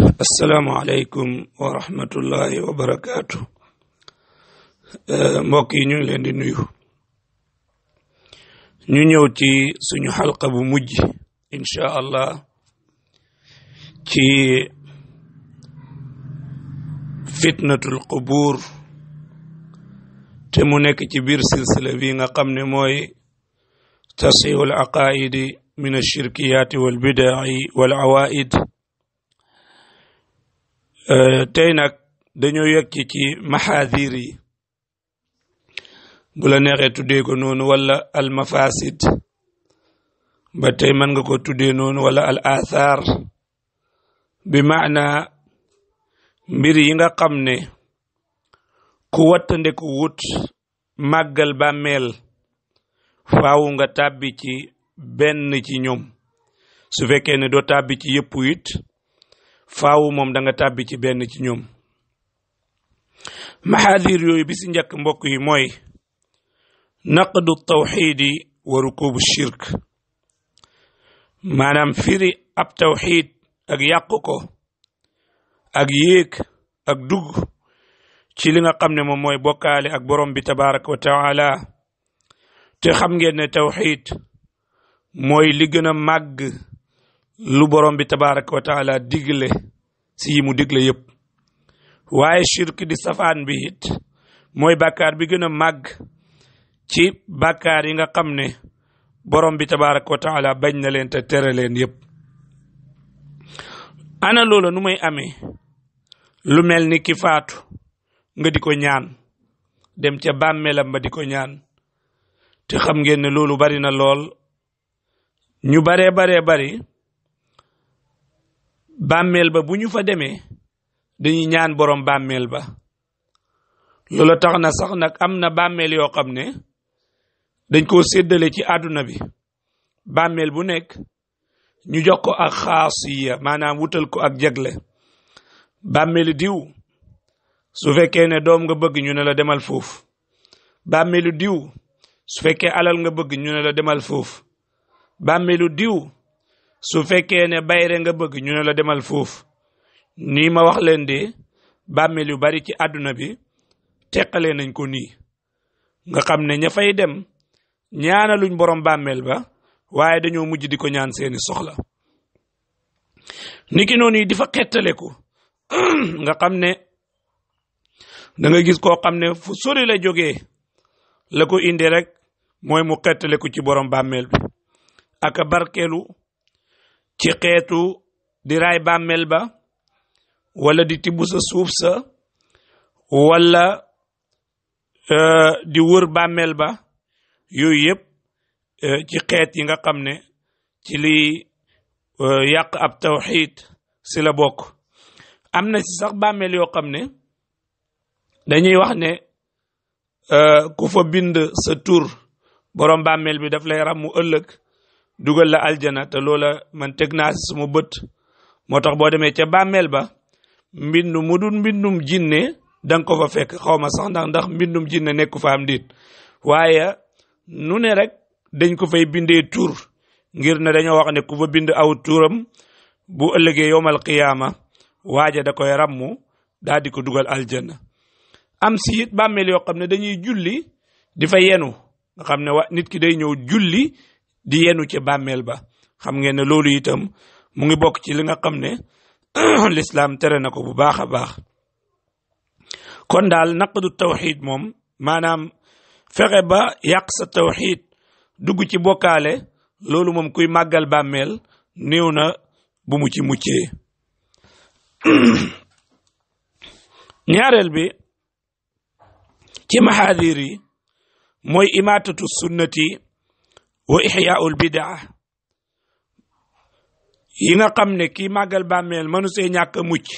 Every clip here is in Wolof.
السلام عليكم ورحمة الله وبركاته. mbokk yi ñu ngi leen di nuyu ñu ñëw ci suñu xalqa bu mujj insha allah ci fitnatul qubur te mu nekk ci biir silsila bi nga xam ne mooy tasihul aqaidi min ashirkiyati wal bidai wal awaid. tey nag dañoo yegg ci maxaadir yi bu la neexee tuddee ko noonu wala al mafasid ba tey mën nga ko tuddee noonu wala al athar bi maana mbir yi nga xam ne ku wattande ku wut màggal bàmmeel faaw nga tàbbi ci benn ci ñoom su fekkee ne doo tàbbi ci yëpp it faaw moom da nga tàbbi ci benn ci ñoom. maxaadir yooyu bi si njëkk mbokk yi mooy naqdu tawxiidi wa rukubu shirk maanaam firi ab tawxiid ak yàq ko ak yéeg ak dugg ci li nga xam ne moom mooy bokkaale ak borom bi tabaraka wa taala te xam ngeen ne tawxiid mooy li gën a màgg lu borom bi tabaraka wa taala digle si yi mu digle yépp waaye shirk di safaan bi it mooy bàkkaar bi gën a màgg ci bàkkaar yi nga xam ne borom bi tabaraka wa taala bañ na leen te tere leen yépp. ana loola nu may amee lu mel ni ki faatu nga di ko ñaan dem ca bàmmeelam ba di ko ñaan te xam ngeen ne loolu bari na lool ñu baree bari bàmmeel ba bu ñu fa demee dañuy ñaan borom bàmmeel ba loola tax na sax nag am na bàmmeel yoo xam ne dañ koo séddale ci àdduna bi bàmmeel bu nekk ñu jox ko ak xaasiya maanaam wutal ko ak jagle bàmmeelu diw su fekkee ne doom nga bëgg ñu ne la demal foofu bàmmeelu diw su fekkee alal nga bëgg ñu ne la demal foofu bàmmeelu diw su fekkee ne bayre nga bëgg ñu ne la demal foofu nii ma wax leen de bàmmeel yu bari ci àdduna bi teqalee nañ ko nii nga xam ne ña fay dem ñaanaluñ borom bàmmeel ba waaye dañoo mujj di ko ñaan seeni soxla niki noonu yi di fa xettaleku nga xam ne da nga gis koo xam ne fu sori la jógee la ko indi rek mooy mu xettaleku ci borom bàmmeel bi aka barkeelu ci xeetu di raay bàmmeel ba wala di tibb sa suuf sa wala di wër bàmmeel ba yooyu yëpp ci xeet yi nga xam ne ci li yàq ab tawxiid si la bokk. am na si sax bàmmeel yoo xam ne dañuy wax ne ku fa bind sa tur borom bàmmeel bi daf lay ràmmu ëllëg dugal la aljana te loola man teg naa si suma bët moo tax boo demee ca bàmmeel ba mbindu mu dul mbindum jinne danga ko fa fekk xaw ma sax ndax mbindum jinne nekku fa am diit waaye nu ne rek dañ ko fay bindee tur ngir ne dañoo wax ne ku fa bind aw turam bu ëllëgee yowmal qiyaama waaja da koy ràmmu daal di ko dugal aljanna. am si it bàmmeel yoo xam ne dañuy julli di fa yenu nga xam ne nit ki day ñëw julli di yenu ci bàmmeel ba xam ngeen ne loolu itam mu ngi bokk ci li nga xam ne l'islam tere na ko bu baax a baax. kon daal naqdu tawxiid moom maanaam fexe ba yàq sa tawxiid dugg ci bokkaale loolu moom kuy màggal bàmmeel néew na bu mu ci muccee. ñaareel bi ci maxaadir yi mooy imaatatu sunnati wa ixyaa'ul bidaa yi nga xam ne kii màggal bàmmeel mënu see ñàkk a mucc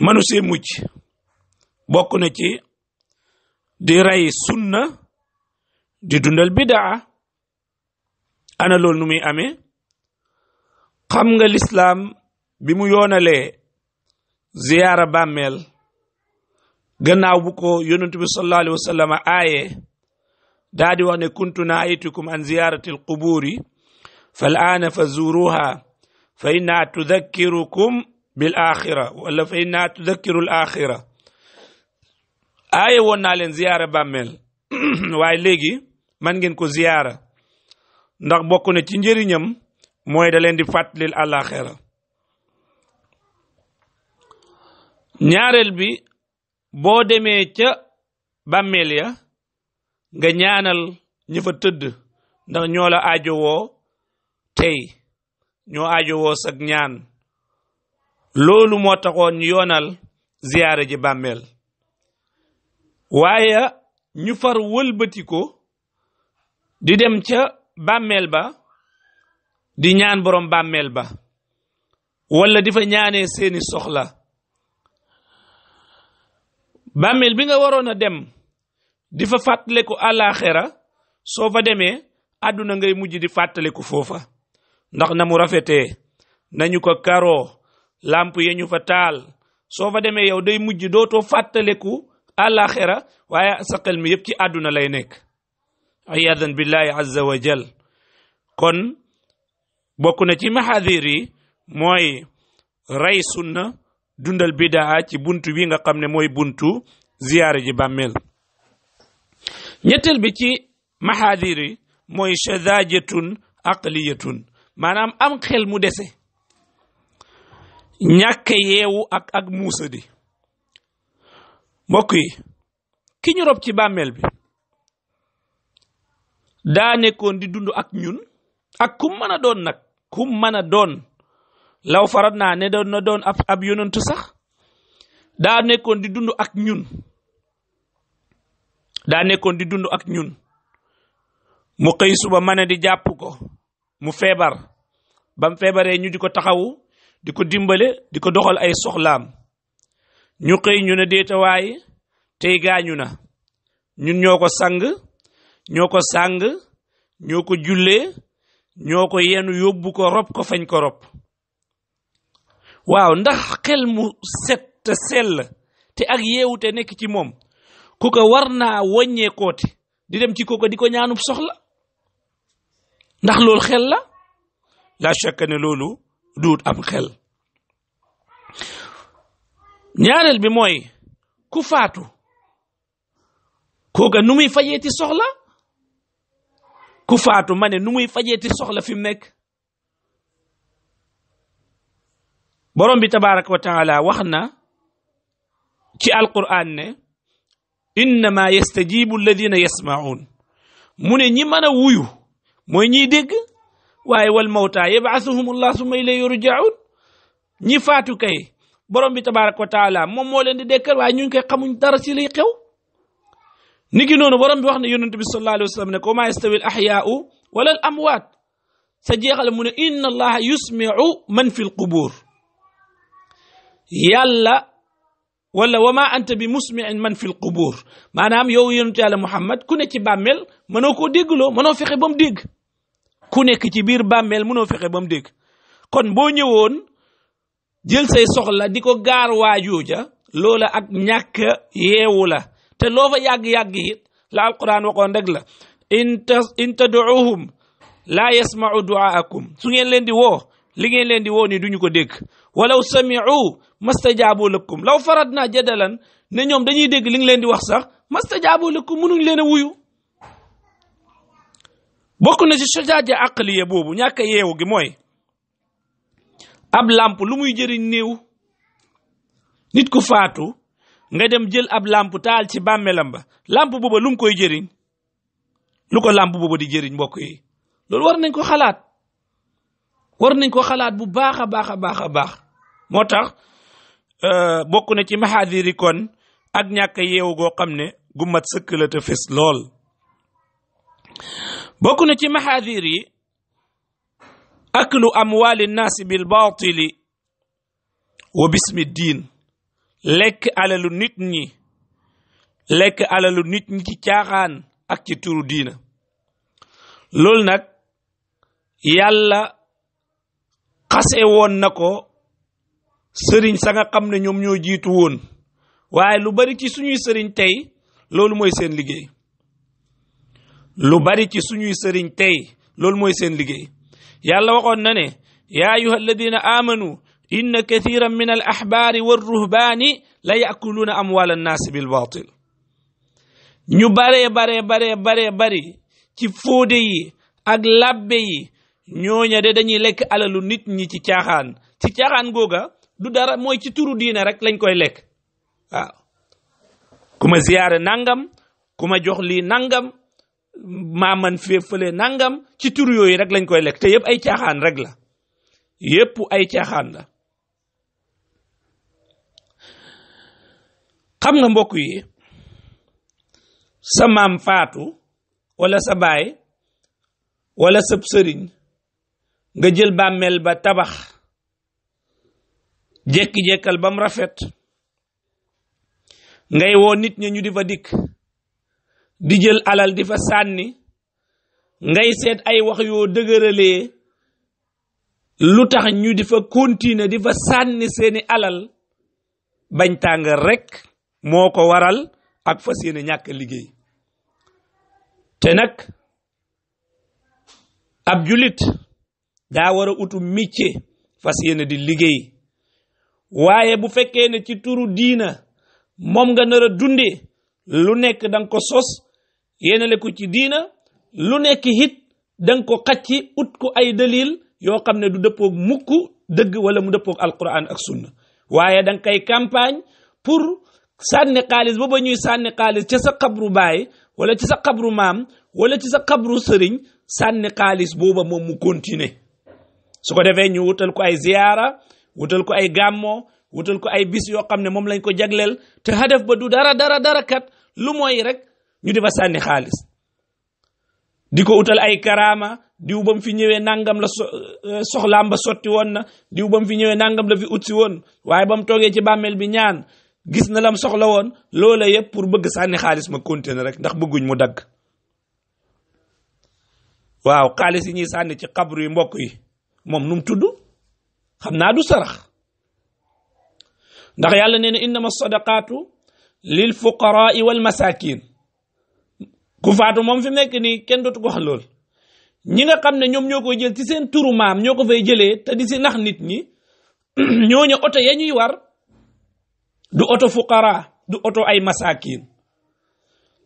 mënu see mucc bokk na ci di rey sunna di dundal bidaa. ana loolu nu muy amee xam nga lislaam bi mu yoonalee ziyaara bàmmeel gannaaw bu ko yonent bi sallallahu alayhi wa sallam aaye daa di wax ne kuntu naaytukum an ziyarati alquburi fal aana fa zuruha fa innaha tudakkirukum bil axira wala fa innaha tudakkiru al axira aaye woon naa leen ziyaara bàmmeel waaye léegi man ngeen ko ziyaara ndax bokk na ci njëriñam mooy da leen di fàttalil àllaaxira ñaareel bi boo demee ca bàmmeel ya nga ñaanal ñi fa tëdd ndax ñoo la aajowoo tey ñoo aajowoo sag ñaan loolu moo taxoon ñu yoonal ziyaara ji bàmmeel waaye ñu far wëlbati ko di dem ca bàmmeel ba di ñaan borom bàmmeel ba wala di fa ñaanee seeni soxla bàmmeel bi nga waroon a dem di fa fàttaliku àllaaxira soo fa demee àdduna ngay mujj di fàttaliku foofa ndax na mu rafetee nañu ko karoo lamp ya ñu fa taal soo fa demee yow day mujj dootoo fàttaliku àllaaxira waaye sa xel mi yëpp ci àdduna lay nekk ayadan billahi azza wa jal kon bokk na ci maxaadir yi mooy rey sunna dundal bidaa ci buntu bi nga xam ne mooy buntu ziyaara ji bàmmeel ñetteel bi ci maxaadir yi mooy shadaajatun aqliyatun maanaam am xel mu dese ñàkk yeewu ak muusa di mbokk yi ki ñu rob ci bàmmeel bi daa nekkoon di dund ak ñun ak kum mën a doon nag kum mën a doon law farat naa ne doon na doon ab yonantu sax daa nekkoon di dund ak ñun daa nekkoon di dund ak ñun mu xëy suba mën a di jàpp ko mu feebar bam feebaree ñu di ko taxawu di ko dimbale di ko doxal ay soxlaam ñu xëy ñu ne déetawaay tey gaañu na ñun ñoo ko sang ñoo ko sàng ñoo ko jullee ñoo ko yenu yóbbu ko rob ko fañ ko rob waaw ndax xel mu set te sell te ak yeewute nekk ci moom ku ko war naa woññee kooti di dem ci kooku di ko ñaanub soxla ndax loolu xel la shakka ne loolu duut am xel ñaareel bi mooy ku faatu kooka nu muy fajeeti soxla ku faatu ma ne nu muy fajeeti soxla fi mu nekk borom bi tabaraka wa taala wax na ci alquran ne innama yastajibu alladina yasmaun mu ne ñi mën a wuyu mooy ñiy dégg waaye wal mawta yab'athuhum allah summa ilayhi yurja'un ñi faatu kay borom bi tabaraka wa taala moom moo leen di dekkal waaye ñu ngi koy xamuñ dara ci liy xew niki noonu borom bi wax ne yonent bi sallallahu alayhi wa sallam ne ko ma yastawi al ahyaa'u wala al amwaat sa jeexal mu ne inna allaha yusmi'u man fi l qubur yàlla wala wa ma anta bi musmi'in man fi l qubur maanaam yow yonent yàlla Muhammad ku ne ci bàmmeel mënoo koo déggloo mënoo fexe ba mu dégg ku nekk ci biir bàmmeel mënoo fexe ba mu dégg kon boo ñëwoon jël say soxla di ko gaar waajooja loola ak ñàkk yeewu la te loo fa yàgg-yàgg it la alquran waxoon rek la in tad'uuhum laa yasma'u du'aakum su ngeen leen di woo li ngeen leen di woo ni duñu ko dégg walaw sami'u mastajaabu lakum law faradna jadalan ne ñoom dañuy dégg li nga leen di wax sax mastajaabu lakum mënuñ leen a wuyu bokk na ci shajaaja aqliya boobu ñàkk a yeewu gi mooy ab làmp lu muy jëriñ néew nit ku faatu nga dem jël ab làmp taal ci bàmmeelam ba làmp booba lu mu koy jëriñ lu ko làmp booba di jëriñ mbokk yi loolu war nañ ko xalaat bu baax a baax a baax a baax moo tax bokk na ci maxaadir yi kon ak ñàkk a yeewu goo xam ne gu mat sëkk la te fes lool bokk na ci maxaadir yi aklu amwaali nnaasi bil baatili wa bismi diin lekk alalu nit ñi ci caaxaan ak ci turu diina loolu nag yàlla xase woon na ko sëriñ sa nga xam ne ñoom ñoo jiitu woon waaye lu bari ci suñuy sëriñ tey loolu mooy seen liggéey lu bari ci suñuy sëriñ tey loolu mooy seen liggéey yàlla waxoon na ne yaa ayuha alladina amanu inna kathiran min al ahbaari wa ruhbaani la yakuluuna amwaala annaasi bil baatil ñu bari ci fóode yi ak labbe yi ñooña de dañuy lekk alalu nit ñi ci caaxaan googa du dara mooy ci turu diine rek lañ koy lekk waaw ku ma ziyaare nangam ku ma jox lii nangam maa man fële nangam ci turu yooyu rek lañ koy lekk te yëpp ay caaxaan rek la yëpp ay caaxaan la xam nga mbokk yi sa maam faatu wala sa baay wala sa sëriñ nga jël bàmmeel ba tabax jekki-jekkal bam rafet ngay woo nit ñi ñu di fa dikk di jël alal di fa sànni ngay seet ay wax yoo dëgëralee lu tax ñu di fa continuer di fa sànni seeni alal bañ tàng rek moo ko waral ak fas yéene ñàkk liggéey te nag ab julit daa war a utu métier fas yéene di liggéey waaye bu fekkee ne ci turu diina moom nga nar a dundee lu nekk danga ko sos yéenale ko ci diina lu nekk hit danga ko xacci ut ko ay dalil yoo xam ne du dëppoog mukk dëgg wala mu dëppoog alquran ak sunna waaye danga koy campagne pour sànni xaalis ba ñuy sànni xaalis ca sa xabru baay wala ci sa xabru maam wala ci sa xabru sëriñ sànni xaalis booba moom mu continuer su ko defee ñu wutal ko ay ziyaara wutal ko ay gàmmo wutal ko ay bis yoo xam ne moom lañ ko jagleel te hadaf ba du dara kat lu mooy rek ñu di fa sànni xaalis di ko utal ay karaama diw bam fi ñëwee nangam la soxlaam ba sotti woon na diw bam fi ñëwee nangam la fi utsi woon waaye bam toogee ci bàmmeel bi ñaan gis na lam soxla woon loola yëpp pour bëgg sànni xaalis ma continuer rek ndax bëgguñ mu dagg waaw xaalis yi ñuy sànni ci xabru yi mbokk yi moom nu mu tudd xam naa du sarax ndax yàlla nee na innama sadaqaatu lil fuqaraai wal masakin ku faatu moom fi nekk nii kenn dootu ko wax lool ñi nga xam ne ñoom ñoo koy jël ci seen turu maam ñoo ko fay jëlee te di si nax nit ñi ñooñu oto ya ñuy war du oto fuqara du oto ay masakin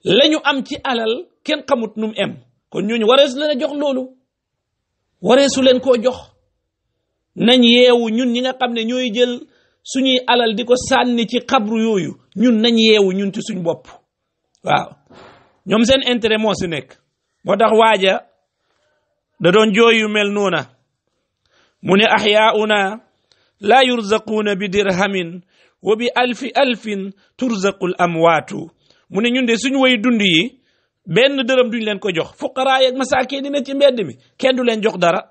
lañu am ci alal kenn xamut num em kon ñooñu wareesu leen a jox loolu wareesu leen koo jox nañ yeewu ñun ñi nga xam ne ñooy jël suñuy alal di ko sànni ci xabru yooyu ñun nañ yeewu ñun ci suñ bopp waaw ñoom seen intérêt moo si nekk moo tax waaja da doon jooy yu mel noona mu ne ahyauna laa yurzaquuna bi dirhamin wa bi alfin turzaqul amwaatu mu ne ñun de suñu way dund yi benn dërëm duñ leen ko jox fuqaraa ak masaakin dina ci mbedd mi kenn du leen jox dara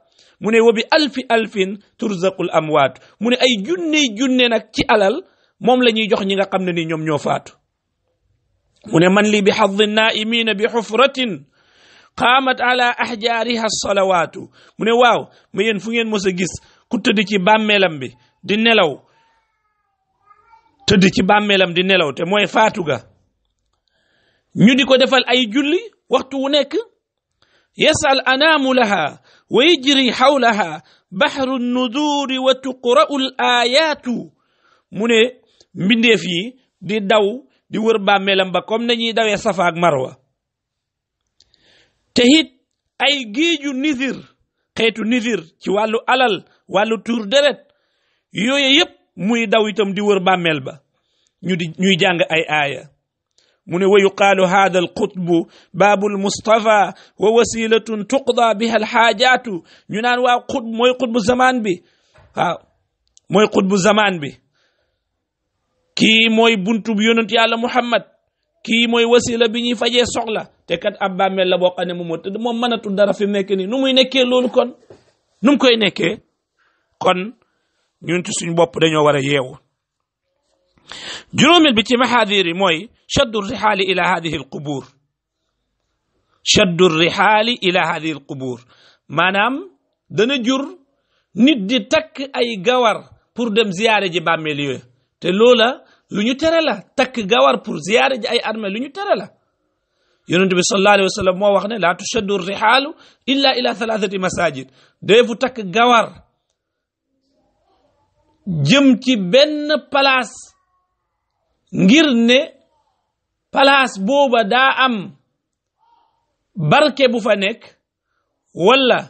mu ne wa bi alfin turzaqul amwaatu mu ne ay junne nag ci alal moom la ñuy jox ñi nga xam ne ni ñoom ñoo faatu mu ne man li bi xaddi naimina bi xufratin qaamat ala ahjaariha salawaatu mu ne waaw ma yéen fu ngeen mos a gis ku tëdd ci bàmmeelam bi di nelaw te mooy faatu ga ñu di ko defal ay julli waxtu wu nekk yasal anaamu laha wa yajri xawlaha baxru nuduuri wa tuqra'u l ayaatu mu ne mbindeef yi di daw di wër bàmmeelam ba comme nañuy dawee safa ak marwa te it ay géeju nisir xeetu nisir ci wàllu alal wàllu tuur deret yooyu yëpp muy daw itam di wër bàmmeel ba ñuy jàng ay aaya mu ne wa yuqaalu hada alqutbu baabul mustafa wa wasilatun tuqda biha alxaajaatu ñu naan waa xutb mooy xutbu zaman bi waaw mooy xutbu zaman bi kii mooy buntub yonent yàlla muhammad kii mooy wasila bi ñuy fajee soxla te kat ab bàmmeel la boo xam ne moom mënatul dara fi mu nekk nii nu muy nekkee loolu kon nu mu koy nekkee kon ñun ci suñ bopp dañoo war a yeewu juróomeel bi ci maxaadir yi mooy shaddu rihaali ila hadihi alqubur shaddu rihaali ila hadihi alqubur maanaam dana jur nit di takk ay gawar pour dem ziyaare ji bàmmeel yooyu te loola lu ñu tere la takk gawar pour ziyaare ji ay armeel lu ñu tere la yonent bi sallallahu alayhi wa sallam moo wax ne laa tushaddu rihaalu illa ila thalathati masajid deefu takk gawar jëm ci benn place ngir ne place booba daa am barke bu fa nekk wala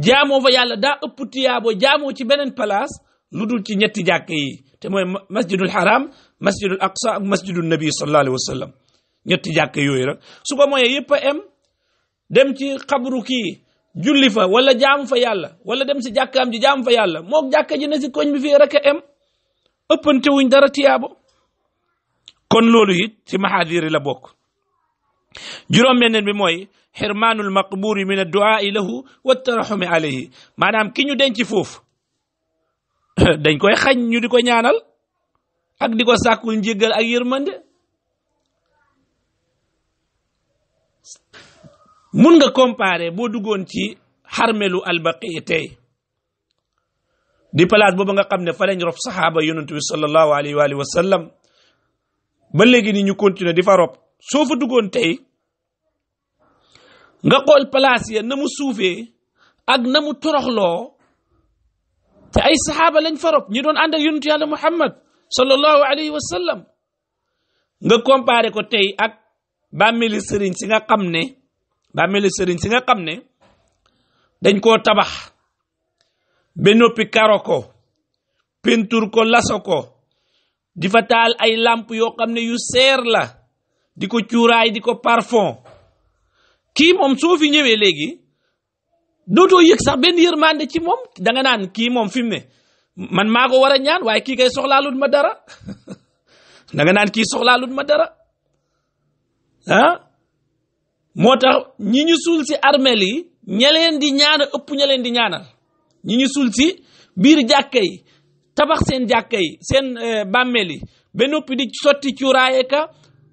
jaamoo fa yàlla daa ëpp tiyaabo jaamoo ci beneen place lu dul ci ñetti jàkk yi te mooy masjidul haram masjidul aqsa ak masjidul nabi sallallahu alayhi wa sallam ñetti jàkk yooyu rek su ko mooyee yëpp a em dem ci xabru kii julli fa wala jaamu fa yàlla wala dem si jàkkaam ji jaamu fa yàlla mook jàkka ji ne si koñ bi fii rek a em ëppante wuñ dara tiyaabo kon loolu it ci mahadiri la bokk juróom-benneen bi mooy xirmaanul maqbuuri min adduaai lahu wa taraxumi alayhi maanaam ki ñu denc foofu dañ koy xañ ñu di ko ñaanal ak di ko sàkkul njéggal ak yërmande mun nga comparer boo duggoon ci xarmelu albaqi tey di place boobu nga xam ne fa lañ rob saxaaba yonent bi sallallahu alayhi wa alihi wa sallam ba léegi ni ñu continuer di fa rob soo fa duggoon tey nga xool place ya na mu suufee ak na mu toroxloo te ay saxaaba lañ fa rob ñi doon ànd ak yonent yàlla muhammad sallallahu alayhi wa sallam nga comparer ko tey ak bàmmeeli sëriñ si nga xam ne dañ koo tabax ba noppi karo ko peinture ko laso ko di fa taal ay lamp yoo xam ne yu seer la di ko cuuraay di ko parfum kii moom soo fi ñëwee léegi dootoo yëg sax benn yërmande ci moom danga naan kii moom fi mu ne man maa ko war a ñaan waaye kii kay soxlaalut ma dara danga naan kii soxlaalut ma dara ah moo tax ñi ñu suul si armeel yi ña leen di ñaanal ëpp ña leen di ñaanal ñi ñu suul si biir jàkka yi tabax seen jàkka yi seen bàmmeel yi ba noppi di sotti cuuraaye ka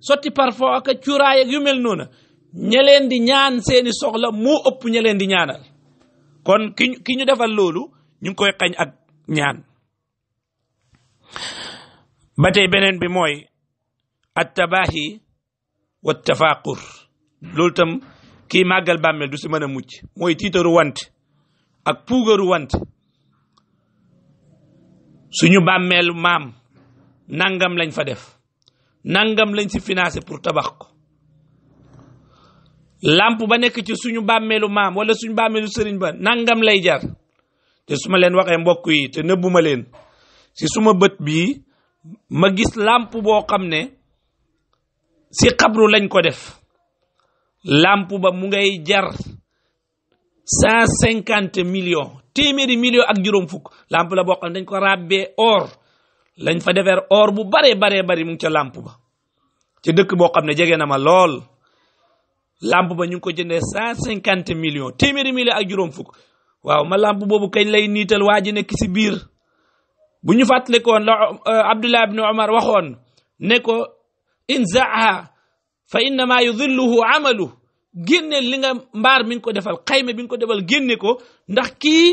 sotti parfum ak cuuraaye yu mel noonu ña leen di ñaan seeni soxla moo ëpp ña leen di ñaanal kon ki ñu defal loolu ñu ngi koy xañ ak ñaan ba tey beneen bi mooy at tabahi wa tafaqur loolu tam kii màggal bàmmeel du si mën a mucc mooy tiitaru wante ak puugaru wante suñu bàmmeelu maam nangam lañ fa def nangam lañ si financé pour tabax ko lamp ba nekk ci suñu bàmmeelu maam wala suñu bàmmeelu sëriñ ba nangam lay jar te su ma leen waxee mbokk yi te nëbbuma leen si suma bët bii ma gis lamp boo xam ne si xabru lañ ko def lamp ba mu ngay jar 150 millions téeméeri millions ak juróom fukk lamp la boo xam ne dañ ko ràbbee or lañ fa defar or bu baree bari mu ngi ca lamp ba ci dëkk boo xam ne jege na ma lool lamp ba ñu ngi ko jëndee 150 millions téeméeri millions ak juróom fukk waaw ma lamp boobu kañ lay niital waa ji nekk si biir bu ñu fàttalikoon la Abdullah ibn Umar waxoon ne ko inzaaha fa innama yudilluhu amalu génne li nga mbaar mi nga ko defal xayma bi nga ko defal génne ko ndax kii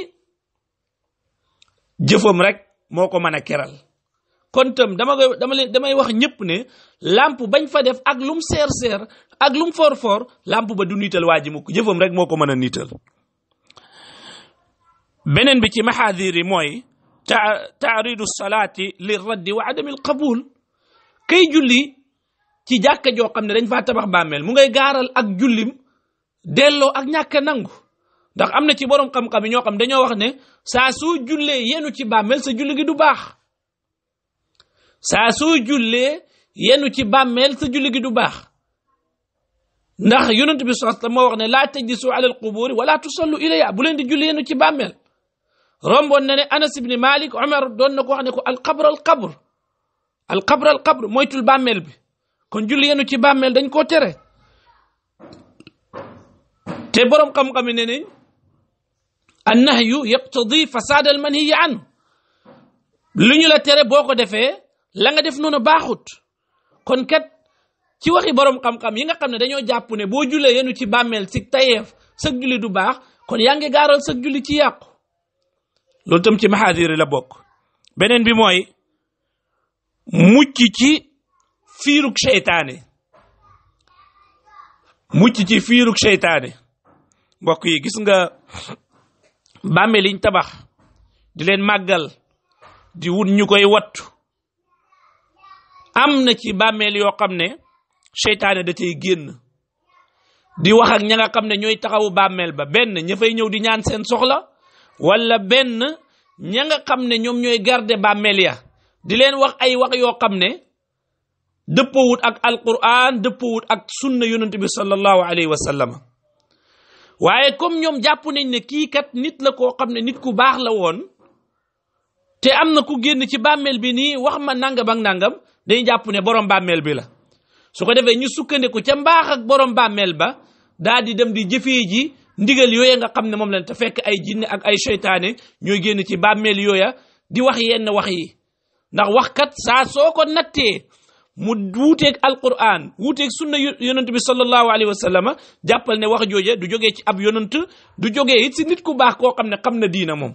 jëfam rek moo ko mën a keral kon tam damay wax ñëpp ne lamp bañ fa def ak lum seer ak lum for lamp ba du niital waa ji mukk jëfam rek moo ko mën a niital beneen bi ci maxaadir yi mooy taaridu salaati li raddi wa adami al qabul kay julli ci jàkka joo xam ne dañ faa tabax bàmmeel mu ngay gaaral ak jullim delloo ak ñàkk a nangu ndax am na ci borom xam-xam yi ñoo xam dañoo wax ne saa soo jullee yenu ci bàmmeel sa julli gi du baax saa soo jullee yenu ci bàmmeel sa julli gi du baax ndax yonent bi sallallahu alayhi wasallam moo wax ne laa tajlisu ala alquburi wala tusallu ilayha bu leen di julli yenu ci bàmmeel romboon na ne Anas ibn Malik Umar doon na ko wax ne ko alqabr moytul bàmmeel bi kon julli yenu ci bàmmeel dañ koo tere te boroom xam-xam ne nañ an nahyu yaqtadi fasad al manhiyi an lu ñu la tere boo ko defee la nga def noonu baaxut kon kat ci waxi boroom xam-xam yi nga xam ne dañoo jàpp ne boo jullee yenu ci bàmmeel si tayeef sag julli du baax kon yaa ngi gaaral sag julli ci yàqu loolu tam ci maxaadiri la bokk beneen bi mooy mucc ci fiirug seytaane mbokk yi gis nga bàmmeel liñ tabax di leen màggal di wut ñu koy wattu am na ci bàmmeel yoo xam ne seytaane da cay génn di wax ak ña nga xam ne ñooy taxawu bàmmeel ba benn ña fay ñëw di ñaan seen soxla wala benn ña nga xam ne ñoom ñooy garder bàmmeel ya di leen wax ay wax yoo xam ne dëppawut ak alquran dëppawut ak sunna yonent bi sallallahu alayhi wa sallam waaye comme ñoom jàpp nañ ne kii kat nit la koo xam ne nit ku baax la woon te am na ku génn ci bàmmeel bi nii wax ma nangam ak nangam dañuy jàpp ne borom bàmmeel bi la su ko defee ñu sukkandiku ca mbaax ak borom bàmmeel ba daal di dem di jëfee ji ndigal yooya nga xam ne moom lañ te fekk ay jinne ak ay seytaane ñooy génn ci bàmmeel yooya di wax yenn wax yi ndax wax kat saa soo ko nattee mu wuuteeg alquran wuuteeg sunna yonent bi sallallahu alayhi wa sallam jàppal ne wax jooje du jógee ci ab yonent du jógee it si nit ku baax koo xam ne xam na diina moom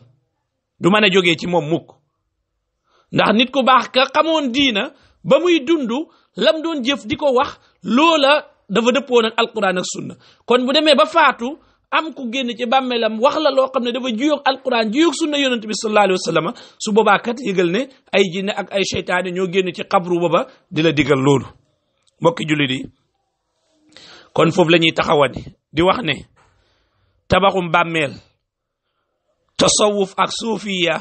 du mën a jógee ci moom mukk ndax nit ku baax ka xamoon diina ba muy dund lam doon jëf di ko wax loola dafa dëppoon ak alquran ak sunna kon bu demee ba faatu am ku génn ci bàmmeelam wax la loo xam ne dafa juyoog alquran juyoog sunna yonent bi sallallahu alayhi wa sallam su boobaa kat yëgal ne ay jinne ak ay seytaane ñoo génn ci xabru booba di la digal loolu mbokki jullit yi kon foofu la ñuy taxawani di wax ne tabaxum bàmmeel tasawuf ak suufiya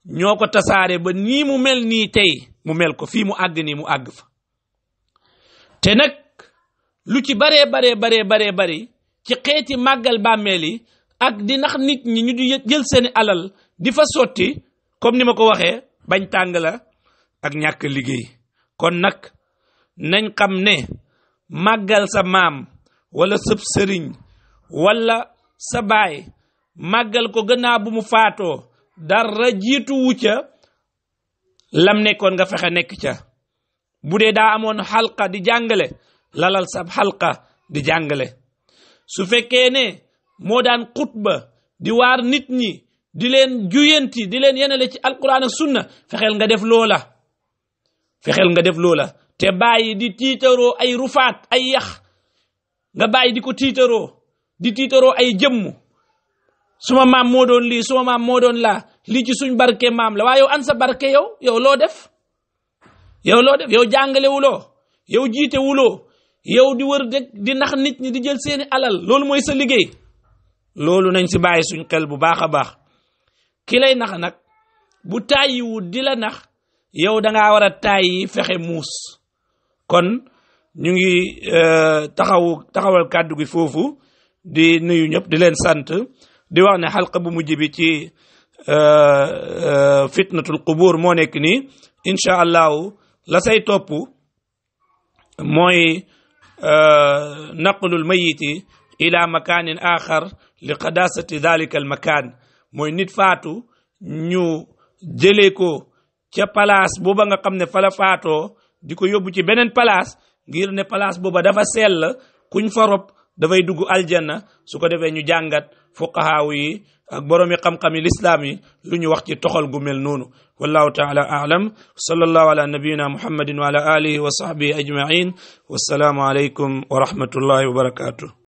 ñoo ko tasaare ba nii mu mel nii tey mu mel ko fii mu àgg nii mu àgg fa te nag lu ci baree bari ci xeeti màggal bàmmeel yi ak di nax nit ñi ñu di jël seeni alal di fa sotti comme ni ma ko waxee bañ tàng la ak ñàkk liggéey kon nag nañ xam ne màggal sa maam wala sëb sëriñ wala sa baay màggal ko gannaaw bu mu faatoo dara jiitu wu ca lam nekkoon nga fexe nekk ca bu dee daa amoon xalqa di jàngale lalal sab xalqa di jàngale su fekkee ne moo daan xutba di waar nit ñi di leen juyanti di leen yenale ci alquran ak sunna fexeel nga def loola te bàyyi di tiitaroo ay rufaat ay yax nga bàyyi di ko tiitaroo ay jëmm suma maam moo doon lii suma maam moo doon laa lii ci suñ barke maam la waaye yow an sa barke yow loo def yow jàngale wuloo yow jiite wuloo yow di wër di nax nit ñi di jël seeni alal loolu mooy sa liggéey loolu nañ si bàyyi suñ xel bu baax a baax ki lay nax nag bu tàyyiwu di la nax yow dangaa war a tàyyi fexe muus kon ñu ngi taxawal kàddu gi foofu di nuyu ñëpp di leen sant di wax ne xalqa bu mujj bi ci fitnatul qubur moo nekk nii incha allahu la say topp mooy naqlul mayiti ila makanin axar li qadasati dalika al makan mooy nit faatu ñu jëlee ko ca place booba nga xam ne fa la faatoo di ko yóbbu ci beneen place ngir ne place booba dafa sell kuñ fa rob dafay dugg aljanna su ko defee ñu jàngat fuqahaaw yi ak boroomi xam-xami lislaam yi lu ñu wax ci toxal gu mel noonu wallahu taala a'lam sallallahu ala nabiyyina muhammadin wa ala alihi wa sahbihi ajma'in wassalaamu alaykum wa rahmatullahi wa barakatuh